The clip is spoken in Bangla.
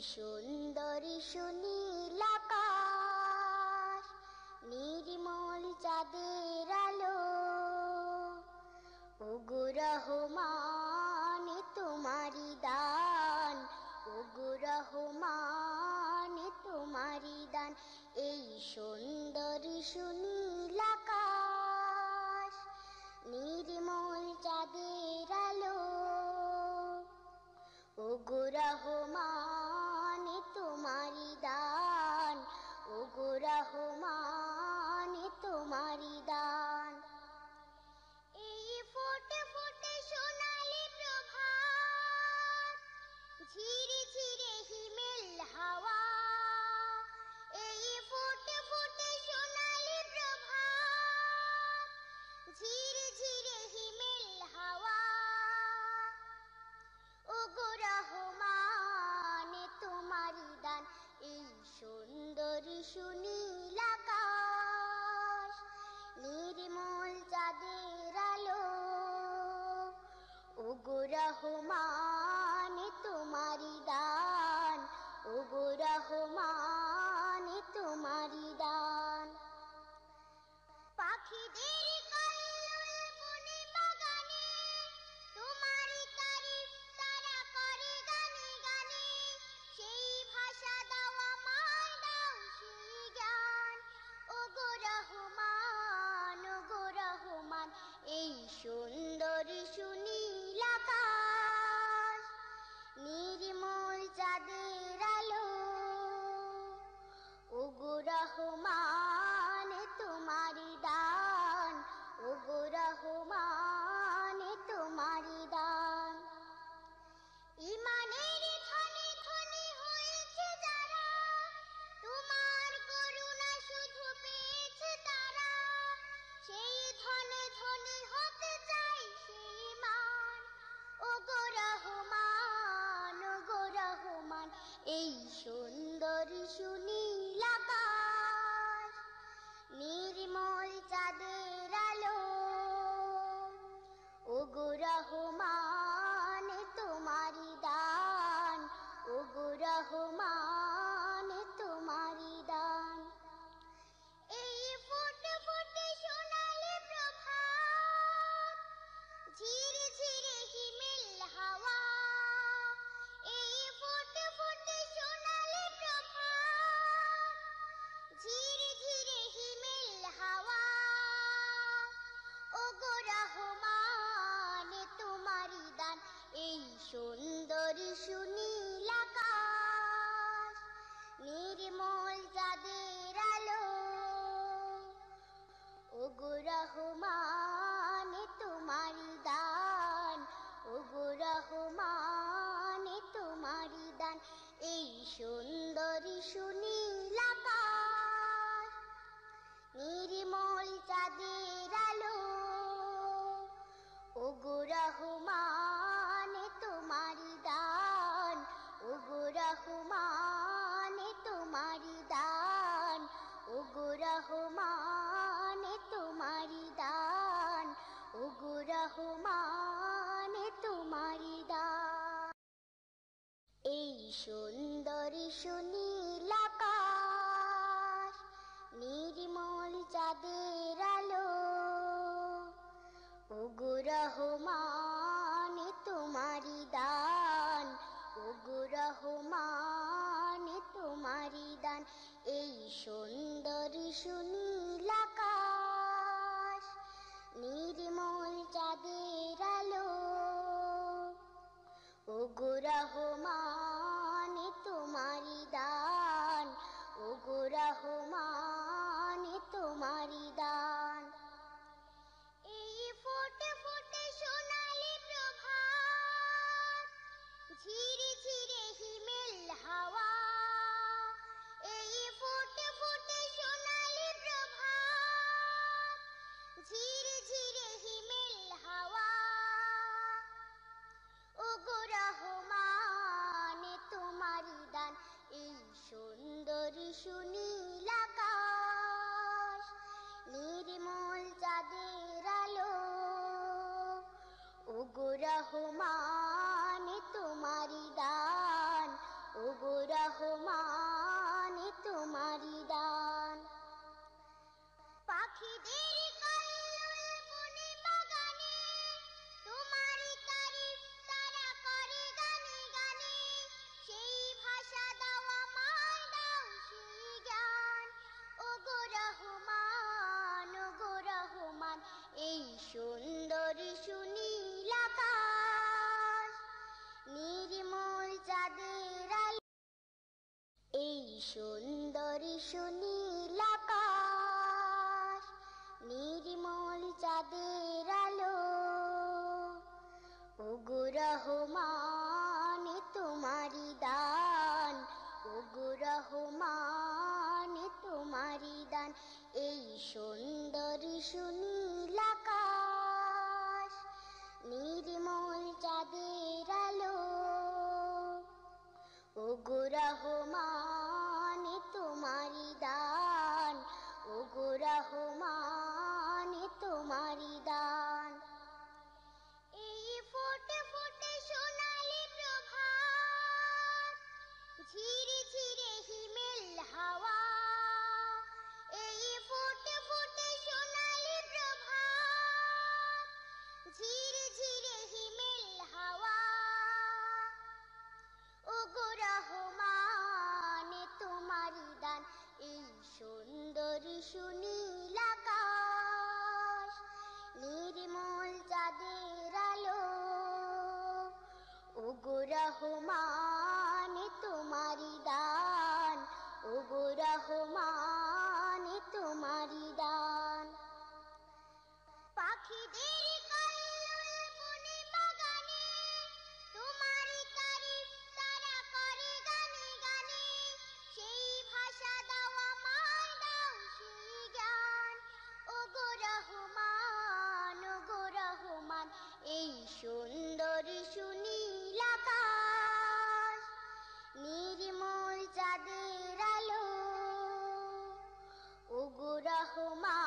সুন্দর সুনীল আকাশ, নির্মল চাঁদের আলো, ওগো রহমান তোমারি দান, ওগো রহমান তোমারি দান। এই সুন্দর সুনীল আকাশ, নির্মল চাঁদের আলো, ওগো রহমান তোমারি দান, ওগো রহমান তোমারি দান। এই ফোটে ফোটে সোনালি প্রভাত, ঝিরে ঝিরে হিমেল হাওয়া, এই ফোটে ফোটে সোনালি প্রভাত, ঝিরে ঝিরে হিমেল হাওয়া, ওগো রহমান তোমারি দান। এই সুন্দর সুনীল আকাশ, নির্মল চাঁদের আলো, ওগো রহমান তোমারি দান, ওগো রহমান তোমারি দান। পাখিদের কল্লোল বনে বাগানে, তোমারি তারিফ তারা করে গানে গানে, সেই ভাষা দাও আমায়, দাও সেই জ্ঞান, ওগো রহমান, ওগো রহমান। এই সুন্দর সুনীল আকাশ, নির্মল চাঁদের আলো, ওগো রহমান তোমারি দান, ওগো রহমান তোমারি দান। ইমানের ধনে ধনে হয়েছে যারা, তোমার করুণা শুধু পেয়েছে তারা, সেই ধনে ধনে হতে চাই সেই মান, ওগো রহমান, ওগো রহমান। এই সুন্দর সুনীল আকাশ, নির্মল চাঁদের আলো, ওগো রহমান তোমারি দান, ওগো রহমান তোমারি দান। এই ফোটে ফোটে সোনালি প্রভাত, ঝিরে ঝিরে হিমেল হাওয়া, এই ফোটে ফোটে সোনালি প্রভাত, ঝিরে ঝিরে হিমেল হাওয়া, ওগো রহমান তোমারি দান। এই সুন্দর সুনীল আকাশ, নির্মল চাঁদের আলো, ওগো রহমান তোমারি দান, ওগো রহমান তোমারি দান। এই সুন্দর সুনীল আকাশ, নির্মল চাঁদের আলো, ওগো রহমান তোমারি দান, ওগো রহমান তোমারি দান, ওগো রহমান তোমারি দান, ওগো রহমান তোমারি দান। এই সুন্দর সুনীল আকাশ, নির্মল চাঁদের আলো, ওগো রহমান তোমারি দান, ওগো রহমান তোমারি দান। এই সুন্দর সুনীল আকাশ, নির্মল চাঁদের আলো, ওগো রহমান তোমারি দান, ওগো রহমান তোমারি দান। এই ফোটে ফোটে সোনালি প্রভাত, ঝিরে ঝিরে হিমেল হাওয়া, এই ফোটে ফোটে সোনালি প্রভাত, ঝিরে ঝিরে হিমেল হাওয়া, ওগো রহমান তোমারি দান। এই সুন্দর সুনীল আকাশ, নির্মল চাঁদের আলো, ওগো রহমান তোমারি দান, ওগো সুন্দরী সুনীল আকাশ, নির্মল চাঁদের আলো, ওগো রহমান তোমারি দান, ওগো রহমান তোমারি দান। এই সুন্দরী সুনীল আকাশ, নির্মল চাঁদের আলো, ওগো রহমান তোমারি দান, ওগো রহমান তোমারি দান। এই ফোটে ফোটে সোনালি প্রভাত, ঝিরে ঝিরে হিমেল হাওয়া, এই ফোটে ফোটে সোনালি প্রভাত, ঝিরে ঝিরে হিমেল হাওয়া, ওগো রহমান তোমারি দান। এই সুন্দরী সুনীল আকাশ, নির্মল চাঁদের আলো, ওগো রহমান তোমারি দান, ওগো রহমান তোমারি দান। পাখিদের কল্লোল বনে বাগানে, তোমারি তারিফ তারা করে গানে গানে, সেই ভাষা দাও আমায়, দাও সেই জ্ঞান, ওগো রহমান, ওগো রহমান। এই সুন্দরী সুনীল আকাশ, নির্মল চাঁদের আলো, ওগো রহমান